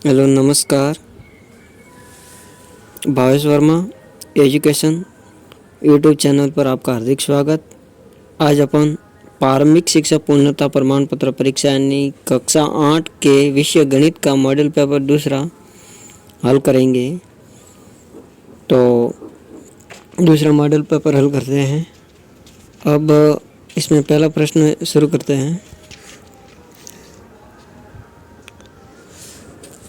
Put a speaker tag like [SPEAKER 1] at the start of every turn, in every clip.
[SPEAKER 1] Hello नमस्कार। Bhavesh Verma education YouTube channel पर आपका हार्दिक स्वागत। आज अपन प्रारंभिक शिक्षा पूर्णता प्रमाण पत्र परीक्षा यानी कक्षा 8 के विषय गणित का मॉडल पेपर दूसरा हल करेंगे। तो दूसरा मॉडल पेपर हल करते हैं। अब इसमें पहला प्रश्न शुरू करते हैं।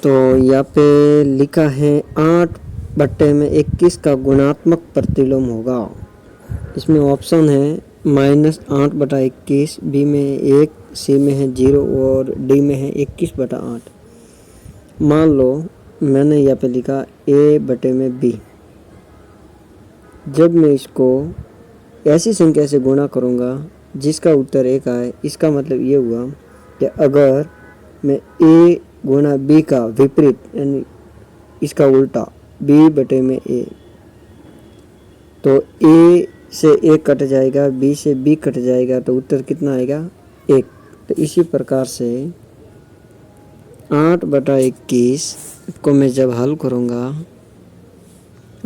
[SPEAKER 1] तो यहाँ पे लिखा है 8/21 का गुणात्मक प्रतिलोम होगा। इसमें ऑप्शन है -8/21, बी में 1, सी में है 0 और डी में है 21/8। मान लो मैंने यहाँ पे लिखा a/b। जब मैं इसको ऐसी संख्या से गुणा करूँगा जिसका उत्तर 1 आए, इसका मतलब ये हुआ कि अगर मैं a गुणा b का विपरीत यानी इसका उल्टा b/a, तो a से 1 कट जाएगा, b से b कट जाएगा, तो उत्तर कितना आएगा 1। तो इसी प्रकार से 8/21 को मैं जब हल करूँगा,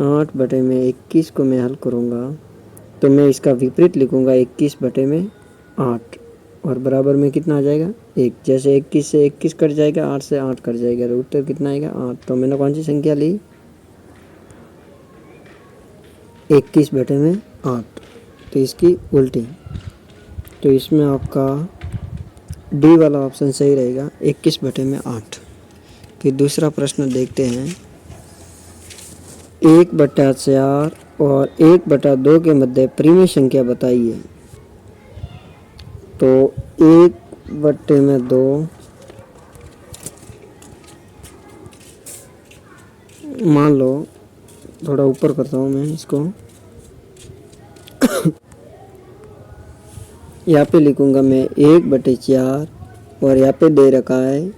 [SPEAKER 1] 8/21 को मैं हल करूँगा तो मैं इसका विपरीत लिखूँगा 21/8 और बराबर में कितना आ जाएगा 1। जैसे 21 से 21 कट जाएगा, 8 से 8 कट जाएगा, तो उत्तर कितना आएगा 8। तो मैंने कौन सी संख्या ली 21/8, तो इसकी उल्टी। तो इसमें आपका डी वाला ऑप्शन सही रहेगा 21/8। फिर दूसरा प्रश्न देखते हैं। 1/4 और 1/2 के मध्य परिमेय संख्या बताइए। तो 1/2 मान लो, थोड़ा ऊपर करता हूँ मैं इसको यहाँ पे लिखूँगा मैं 1/4 और यहाँ पे दे रखा है,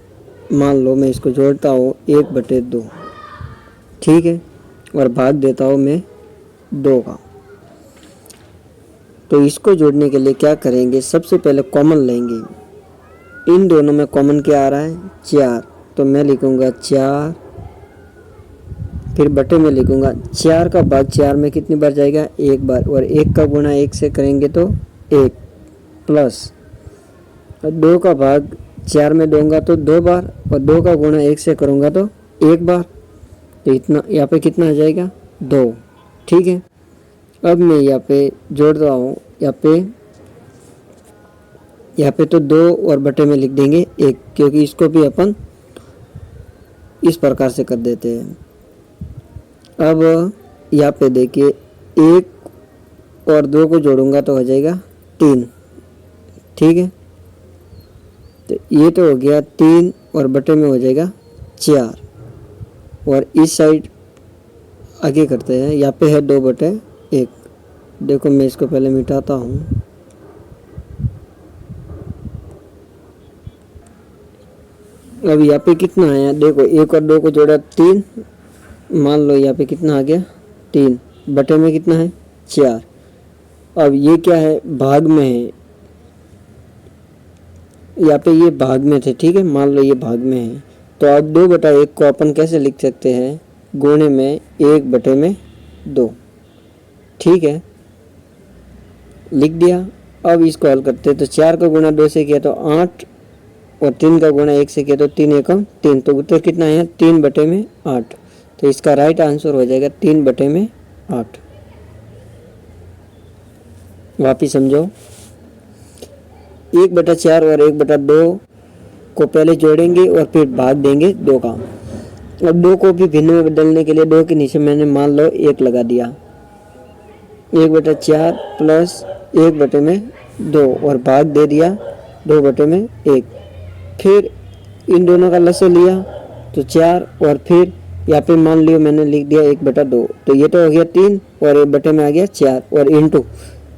[SPEAKER 1] मान लो मैं इसको जोड़ता हूँ 1/2, ठीक है, और भाग देता हूँ मैं 2 का। तो इसको जोड़ने के लिए क्या करेंगे, सबसे पहले कॉमन लेंगे। इन दोनों में कॉमन क्या आ रहा है 4, तो मैं लिखूँगा 4, फिर बटे में लिखूँगा 4 का भाग 4 में कितनी बार जाएगा 1 बार, और 1 का गुणा 1 से करेंगे तो 1 प्लस 2 का भाग 4 में दूंगा तो 2 बार, और 2 का गुणा 1 से करूँगा तो 1 बार। तो इतना यहाँ पे कितना आ जाएगा 2, ठीक है। अब मैं यहाँ पे जोड़ रहा हूँ, यहाँ पे तो 2 और बटे में लिख देंगे 1, क्योंकि इसको भी अपन इस प्रकार से कर देते हैं। अब यहाँ पे देखिए 1 और 2 को जोड़ूंगा तो हो जाएगा 3, ठीक है। तो ये तो हो गया 3 और बटे में हो जाएगा 4, और इस साइड आगे करते हैं। यहाँ पे है 2/1। देखो मैं इसको पहले मिटाता हूँ। अब यहाँ पे कितना आया, देखो 1 और 2 को जोड़ा 3, मान लो यहाँ पे कितना आ गया 3, बटे में कितना है 4। अब ये क्या है, भाग में है, यहाँ पे ये भाग में थे, ठीक है, मान लो ये भाग में है। तो अब 2/1 को अपन कैसे लिख सकते हैं, गुणे में 1/2, ठीक है, लिख दिया। अब इसको हल करते हैं। तो 4 का गुणा 2 से किया तो 8, और 3 का गुणा 1 से किया तो 3 एकम 3, तो उत्तर कितना है 3/8। तो इसका राइट आंसर हो जाएगा 3/8। वापिस समझो, 1/4 और 1/2 को पहले जोड़ेंगे और फिर भाग देंगे 2 का। अब 2 को भी भिन्न में बदलने के लिए 2 के नीचे मैंने मान लो 1 लगा दिया, 1/4 प्लस 1/2 और भाग दे दिया 2/1। फिर इन दोनों का लसागु लिया तो 4, और फिर यहाँ पे मान लियो मैंने लिख दिया 1/2, तो ये तो हो गया 3 और 1 बटे में आ गया 4, और इंटू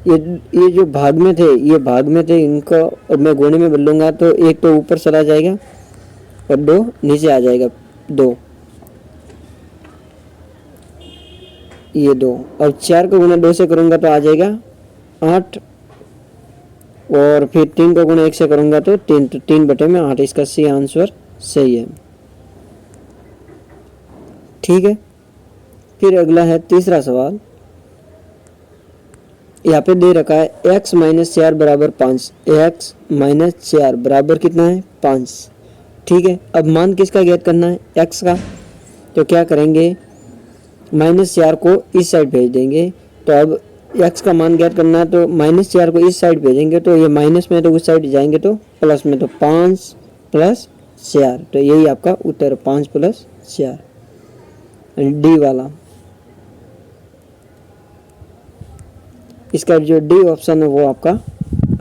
[SPEAKER 1] ये जो भाग में थे, ये भाग में थे, इनको अब मैं गुणे में बदलूंगा तो 1 तो ऊपर चला जाएगा और 2 नीचे आ जाएगा 2, ये 2। अब 4 का गुणा 2 से करूंगा तो आ जाएगा 8, और फिर 3 का गुणा 1 से करूंगा तो 3, तो 3/8। इसका सी आंसर सही है। ठीक है। फिर अगला है तीसरा सवाल, यहाँ पे दे रखा है x माइनस 4 बराबर 5, x माइनस 4 बराबर कितना है 5। ठीक है, अब मान किसका ज्ञात करना है, x का। तो क्या करेंगे, -4 को इस साइड भेज देंगे। तो अब x का मान ज्ञात करना है, तो -4 को इस साइड भेजेंगे तो ये माइनस में तो उस साइड जाएंगे तो प्लस में, तो 5 + 4, तो यही आपका उत्तर 5 + 4, डी वाला। इसका जो डी ऑप्शन है वो आपका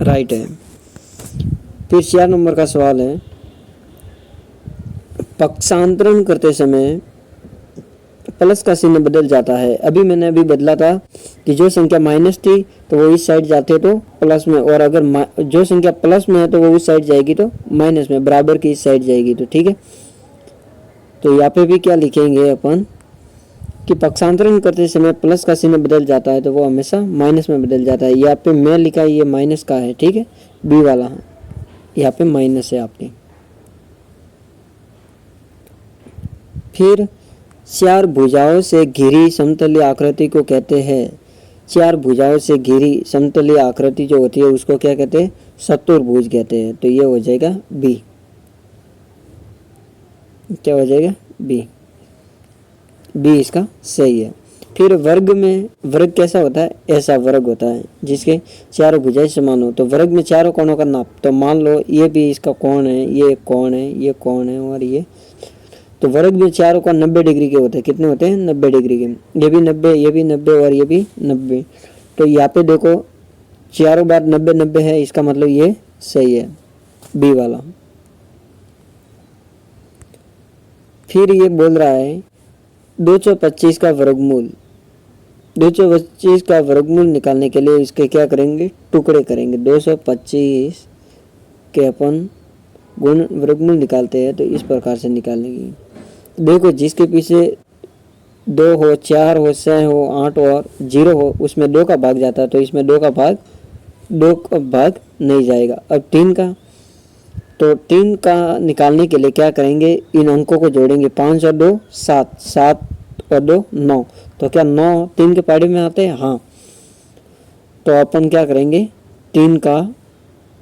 [SPEAKER 1] राइट है। फिर 4 नंबर का सवाल है, पक्षांतरण करते समय प्लस का चिन्ह बदल जाता है। अभी मैंने बदला था कि जो संख्या माइनस थी तो वो इस साइड जाते तो प्लस में, और अगर जो संख्या प्लस में है तो वो उस साइड जाएगी तो माइनस में, बराबर की इस साइड जाएगी। तो ठीक है, तो यहाँ पे भी क्या लिखेंगे अपन कि पक्षांतरण करते समय प्लस का चिन्ह बदल जाता है तो वो हमेशा माइनस में बदल जाता है। यहाँ पे मैं लिखा है ये माइनस का है, ठीक है, बी वाला है, यहाँ पे माइनस है आपके। फिर 4 भुजाओं से घिरी समतलीय आकृति को कहते हैं, 4 भुजाओं से घिरी समतलीय आकृति जो होती है उसको क्या कहते हैं, चतुर्भुज कहते हैं। तो ये हो जाएगा बी, क्या हो जाएगा बी, बी इसका सही है। फिर वर्ग में, वर्ग कैसा होता है, ऐसा वर्ग होता है जिसके चारों भुजाएं समान हो। तो वर्ग में चारों कोणों का नाप, तो मान लो ये भी इसका कोण है, ये कोण है, ये कोण है और ये, तो वर्ग में चारों का 90 डिग्री के होते हैं। कितने होते हैं, 90 डिग्री के। ये भी 90, ये भी 90 और ये भी 90। तो यहाँ पे देखो चारों बार 90 90 है, इसका मतलब ये सही है, बी वाला। फिर ये बोल रहा है 225 का वर्गमूल, 225 का वर्गमूल निकालने के लिए इसके क्या करेंगे, टुकड़े करेंगे। 225 के अपन गुण वर्गमूल निकालते हैं तो इस प्रकार से निकालेंगे। देखो जिसके पीछे 2 हो, 4 हो, 6 हो, 8 हो और 0 हो, उसमें 2 का भाग जाता है, तो इसमें 2 का भाग नहीं जाएगा। अब 3 का, तो 3 का निकालने के लिए क्या करेंगे, इन अंकों को जोड़ेंगे, 5 और 2 7, 7 और 2 9। तो क्या 9 3 के पहाड़े में आते हैं, हाँ। तो अपन क्या करेंगे, 3 का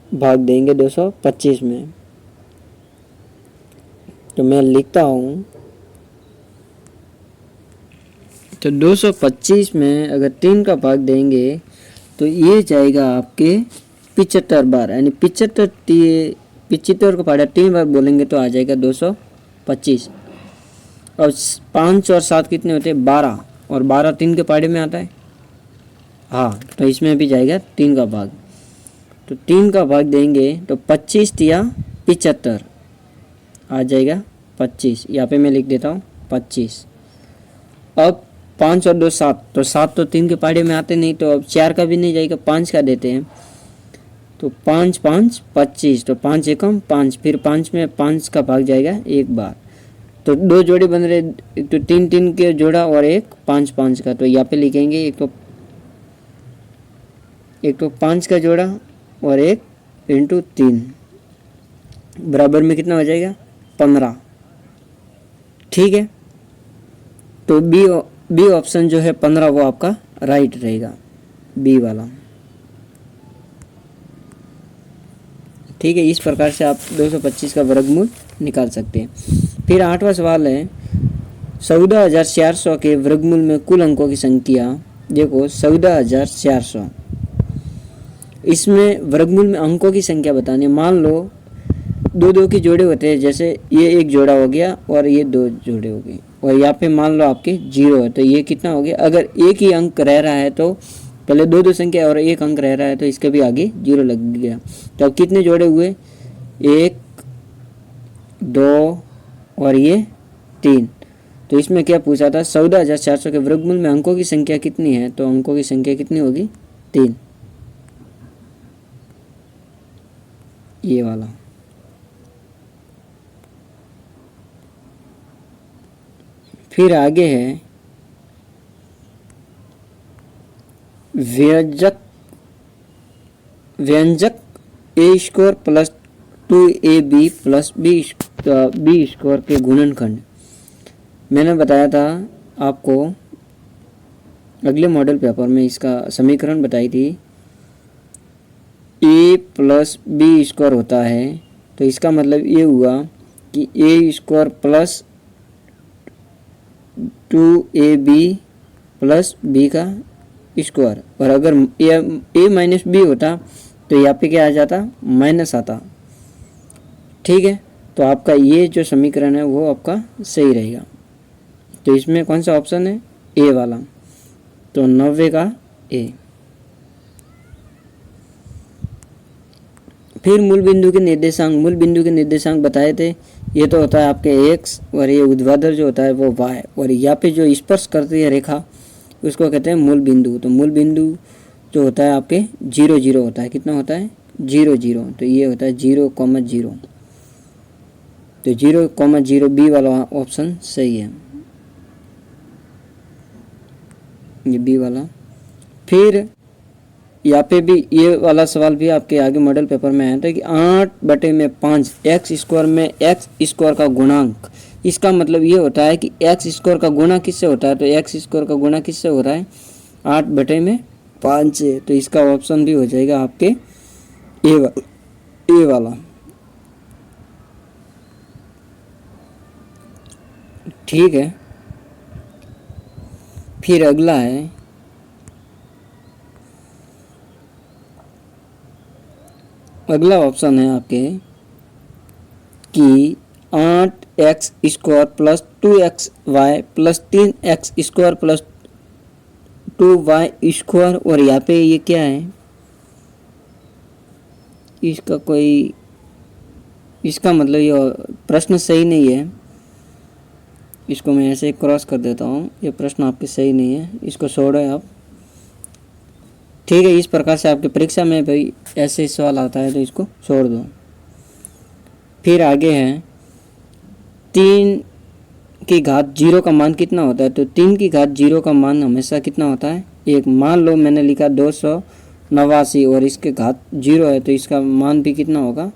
[SPEAKER 1] भाग देंगे 225 में। तो मैं लिखता हूँ, तो 225 में अगर 3 का भाग देंगे तो ये जाएगा आपके 75 बार, यानी 75 को पहाड़ा 3 बार बोलेंगे तो आ जाएगा 225। और 5 और 7 कितने होते हैं, 12, और 12 3 के पहाड़े में आता है, हाँ। तो इसमें भी जाएगा 3 का भाग, तो 3 का भाग देंगे तो 25 या 75 आ जाएगा 25। यहाँ पे मैं लिख देता हूँ 25। अब 5 और 2 7, तो 7 तो 3 के पहाड़े में आते नहीं, तो अब 4 का भी नहीं जाएगा, 5 का देते हैं। तो 5 5 25, तो 5 एकम 5, फिर 5 में 5 का भाग जाएगा एक बार। तो 2 जोड़े बन रहे, तो 3 3 के जोड़ा और एक 5 5 का। तो यहाँ पे लिखेंगे एक तो 5 का जोड़ा और एक इंटू 3, बराबर में कितना हो जाएगा 15। ठीक है, तो बी ऑप्शन जो है 15 वो आपका राइट रहेगा, बी वाला। ठीक है, इस प्रकार से आप 225 का वर्गमूल निकाल सकते हैं। फिर 8वां सवाल है 14,400 के वर्गमूल में कुल अंकों की संख्या। देखो 14,400, इसमें वर्गमूल में अंकों की संख्या बतानी है। मान लो 2 की जोड़े होते हैं, जैसे ये एक जोड़ा हो गया और ये 2 जोड़े हो गए, और यहाँ पे मान लो आपके 0 है, तो ये कितना हो गया, अगर एक ही अंक रह रहा है तो पहले 2 संख्या और एक अंक रह रहा है तो इसके भी आगे 0 लग गया। तो अब कितने जोड़े हुए, 1 2 और ये 3। तो इसमें क्या पूछा था, 14,400 के वर्गमूल में अंकों की संख्या कितनी है, तो अंकों की संख्या कितनी होगी 3, ये वाला। फिर आगे है व्यंजक A square plus 2ab plus B square के गुणनखंड। मैंने बताया था आपको अगले मॉडल पेपर में इसका समीकरण बताई थी, ए प्लस बी स्क्वायर होता है, तो इसका मतलब ये हुआ कि A square plus 2ab plus B का स्क्वायर, और अगर ए माइनस बी होता तो यहाँ पे क्या आ जाता, माइनस आता। ठीक है, तो आपका ये जो समीकरण है वो आपका सही रहेगा। तो इसमें कौन सा ऑप्शन है, ए वाला, तो 90 का ए। फिर मूल बिंदु के निर्देशांक बताए थे, ये तो होता है आपके x, और ये ऊर्ध्वाधर जो होता है वो y, और यहाँ पे जो स्पर्श करती है रेखा उसको कहते हैं मूल बिंदु। तो मूल बिंदु जो होता है आपके 0 0 होता है, कितना होता है 0 0, तो ये होता है 0, 0, तो 0, 0 बी वाला ऑप्शन सही है, ये बी वाला। फिर यहाँ पे भी ये वाला सवाल भी आपके आगे मॉडल पेपर में आया था कि 8/5 एक्स स्क्वायर में एक्स स्क्वायर का गुणांक, इसका मतलब ये होता है कि एक्स स्क्वायर का गुणा किससे होता है, तो एक्स स्क्वायर का गुणा किससे हो रहा है, 8/5 से, तो इसका ऑप्शन भी हो जाएगा आपके ए वाला। ठीक है, फिर अगला है अगला ऑप्शन है आपके कि 8x square plus 2xy plus 3x square plus 2y square, और यहाँ पे ये क्या है, इसका मतलब ये प्रश्न सही नहीं है, इसको मैं ऐसे क्रॉस कर देता हूँ, ये प्रश्न आपके सही नहीं है, इसको छोड़ो आप। ठीक है, इस प्रकार से आपकी परीक्षा में भाई ऐसे सवाल आता है तो इसको छोड़ दो। फिर आगे है 3 की घात 0 का मान कितना होता है, तो 3 की घात 0 का मान हमेशा कितना होता है, एक। मान लो मैंने लिखा 289 और इसके घात 0 है, तो इसका मान भी कितना होगा,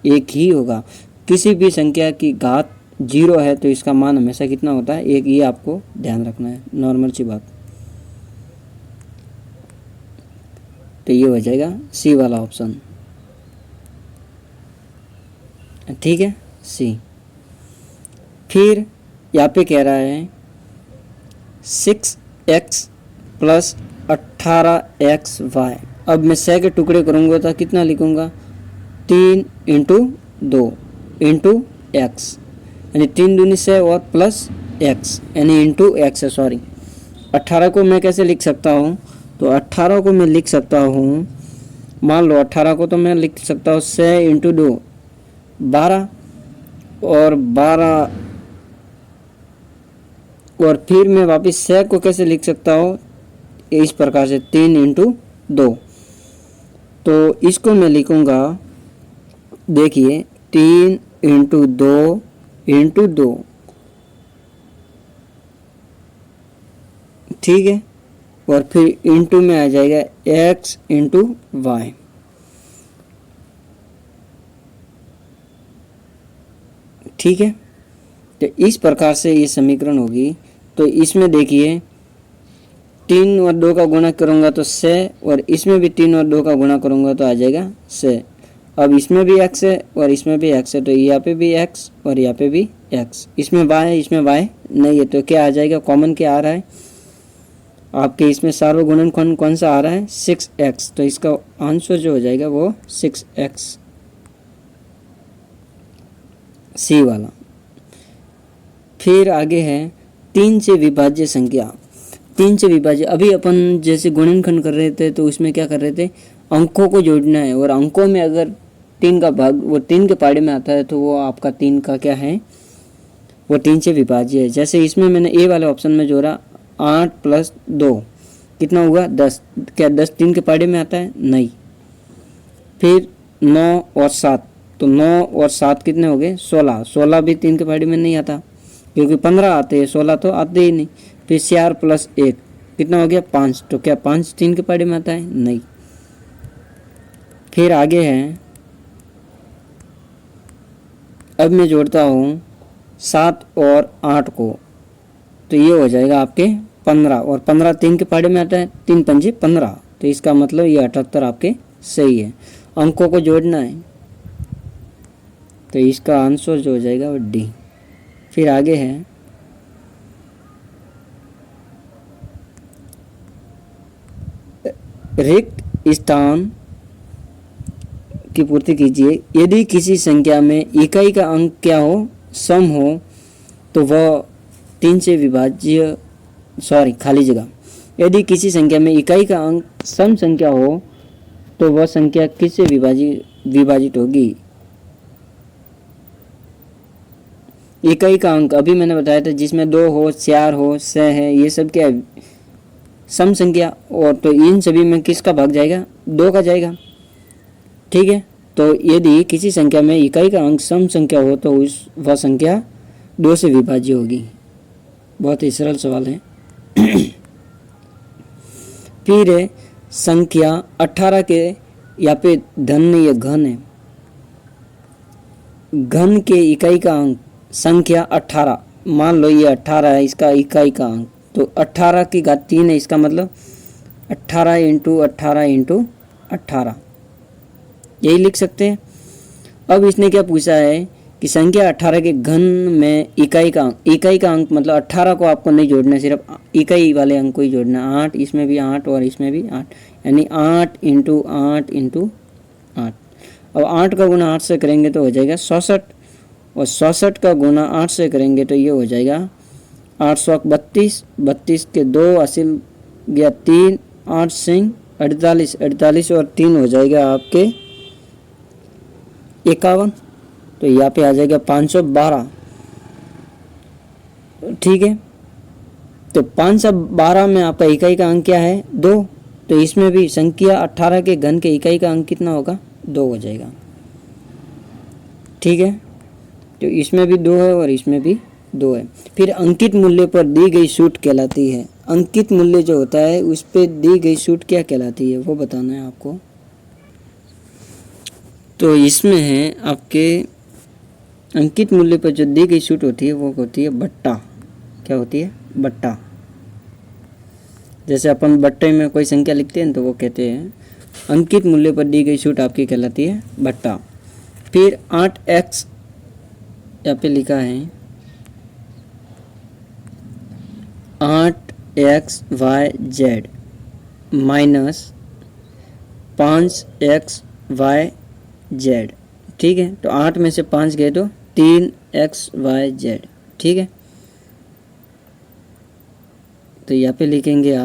[SPEAKER 1] 1 ही होगा। किसी भी संख्या की घात 0 है तो इसका मान हमेशा कितना होता है, 1। ये आपको ध्यान रखना है, नॉर्मल सी बात। तो ये हो जाएगा सी वाला ऑप्शन। ठीक है, सी। फिर यहाँ पे कह रहा है 6x प्लस 18xy। अब मैं 6 के टुकड़े करूँगा तो कितना लिखूँगा, 3 × 2 × x, यानी 3 दूनी 6 और प्लस x, यानी इंटू x है, सॉरी। 18 को मैं कैसे लिख सकता हूँ, तो 18 को मैं लिख सकता हूँ, मान लो 18 को तो मैं लिख सकता हूँ 6 × 2 12, और 12, और फिर मैं वापस 6 को कैसे लिख सकता हूँ, इस प्रकार से 3 × 2, तो इसको मैं लिखूँगा, देखिए 3 × 2 × 2, ठीक है, और फिर इंटू में आ जाएगा x × y। ठीक है, तो इस प्रकार से ये समीकरण होगी। तो इसमें देखिए 3 और 2 का गुणा करूँगा तो 6, और इसमें भी 3 और 2 का गुणा करूँगा तो आ जाएगा 6। अब इसमें भी x है और इसमें भी x है, तो यहाँ पे भी x और यहाँ पे भी x, इसमें y है, इसमें y नहीं है, तो क्या आ जाएगा, कॉमन क्या आ रहा है आपके इसमें, सार्वगुणन कौन सा आ रहा है, 6x, तो इसका आंसर जो हो जाएगा वो 6x, सी वाला। फिर आगे है 3 से विभाज्य संख्या। 3 से विभाज्य, अभी अपन जैसे गुणनखंड कर रहे थे तो उसमें क्या कर रहे थे, अंकों को जोड़ना है, और अंकों में अगर 3 का भाग वो 3 के पहाड़े में आता है तो वो आपका 3 का क्या है, वो 3 से विभाज्य है। जैसे इसमें मैंने ए वाले ऑप्शन में जोड़ा 8 + 2 कितना हुआ 10, क्या 10 3 के पहाड़े में आता है, नहीं। फिर 9 और 7, तो 9 और 7 कितने हो गए 16, 16 भी 3 के पहाड़े में नहीं आता, क्योंकि 15 आते हैं, 16 तो आते ही नहीं। फिर 4 + 1 कितना हो गया 5, तो क्या 5 3 के पहाड़े में आता है, नहीं। फिर आगे है, अब मैं जोड़ता हूँ 7 और 8 को, तो ये हो जाएगा आपके 15, और 15 3 के पहाड़े में आता है, 3 पंजे 15, तो इसका मतलब ये 78 आपके सही है। अंकों को जोड़ना है, तो इसका आंसर जो हो जाएगा वो डी। फिर आगे है रिक्त स्थान की पूर्ति कीजिए। यदि किसी संख्या में इकाई का अंक क्या हो, सम हो, तो वह 3 से विभाज्य खाली जगह। यदि किसी संख्या में इकाई का अंक सम संख्या हो तो वह संख्या किससे विभाजित होगी? इकाई का अंक अभी मैंने बताया था, जिसमें 2 हो, 4 हो, 6 है, ये सब क्या है? सम संख्या। और तो इन सभी में किसका भाग जाएगा? 2 का जाएगा। ठीक है, तो यदि किसी संख्या में इकाई का अंक सम संख्या हो तो वह संख्या 2 से विभाज्य होगी। बहुत ही सरल सवाल है। फिर है संख्या 18 के, यहाँ पे धन नहीं है, घन है। घन के इकाई का अंक संख्या 18, मान लो ये 18 है, इसका इकाई का अंक, तो 18 की घात 3 है, इसका मतलब 18 इंटू 18 इंटू 18, यही लिख सकते हैं। अब इसने क्या पूछा है कि संख्या 18 के घन में इकाई का अंक मतलब 18 को आपको नहीं जोड़ना, सिर्फ इकाई वाले अंक को ही जोड़ना। 8, इसमें भी 8 और इसमें भी 8, यानी 8 इंटू 8 इंटू 8। अब 8 का गुना 8 से करेंगे तो हो जाएगा 66, और 66 का गुना 8 से करेंगे तो ये हो जाएगा 8 32, 32 के 2 हासिल गया 3, 8 सिंह 48, 48 और 3 हो जाएगा आपके 51, तो यहाँ पे आ जाएगा 512। ठीक है, तो 512 में आपका इकाई का अंक क्या है? 2, तो इसमें भी संख्या 18 के घन के इकाई का अंक कितना होगा? 2 हो जाएगा। ठीक है, तो इसमें भी 2 है और इसमें भी 2 है। फिर अंकित मूल्य पर दी गई छूट कहलाती है। अंकित मूल्य जो होता है उस पर दी गई छूट क्या कहलाती है, वो बताना है आपको। तो इसमें है आपके अंकित मूल्य पर जो दी गई छूट होती है वो होती है बट्टा। क्या होती है? बट्टा। जैसे अपन बट्टे में कोई संख्या लिखते हैं तो वो कहते हैं अंकित मूल्य पर दी गई छूट आपकी कहलाती है बट्टा। फिर 8x यहाँ पे लिखा है 8xyz माइनस 5xyz। ठीक है, तो 8 में से 5 गए तो 3xyz। ठीक है, तो यहाँ पे लिखेंगे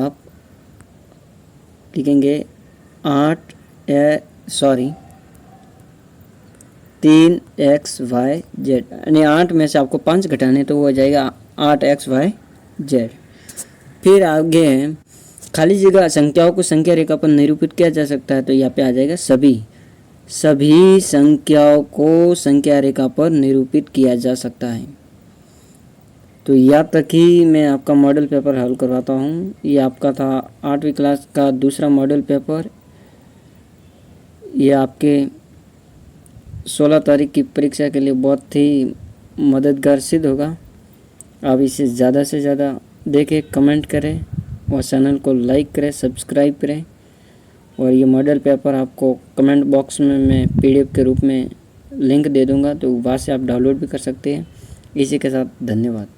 [SPEAKER 1] 3xyz, यानी 8 में से आपको 5 घटाने तो वो हो जाएगा 8xyz। फिर आगे है खाली जगह संख्याओं को संख्या रेखा पर निरूपित किया जा सकता है, तो यहाँ पे आ जाएगा सभी संख्याओं को संख्या रेखा पर निरूपित किया जा सकता है। तो यहाँ तक ही मैं आपका मॉडल पेपर हल करवाता हूँ। ये आपका था 8वीं क्लास का दूसरा मॉडल पेपर। ये आपके 16 तारीख की परीक्षा के लिए बहुत ही मददगार सिद्ध होगा। आप इसे ज़्यादा से ज़्यादा देखें, कमेंट करें और चैनल को लाइक करें, सब्सक्राइब करें। और ये मॉडल पेपर आपको कमेंट बॉक्स में मैं PDF के रूप में लिंक दे दूँगा, तो वहाँ से आप डाउनलोड भी कर सकते हैं। इसी के साथ धन्यवाद।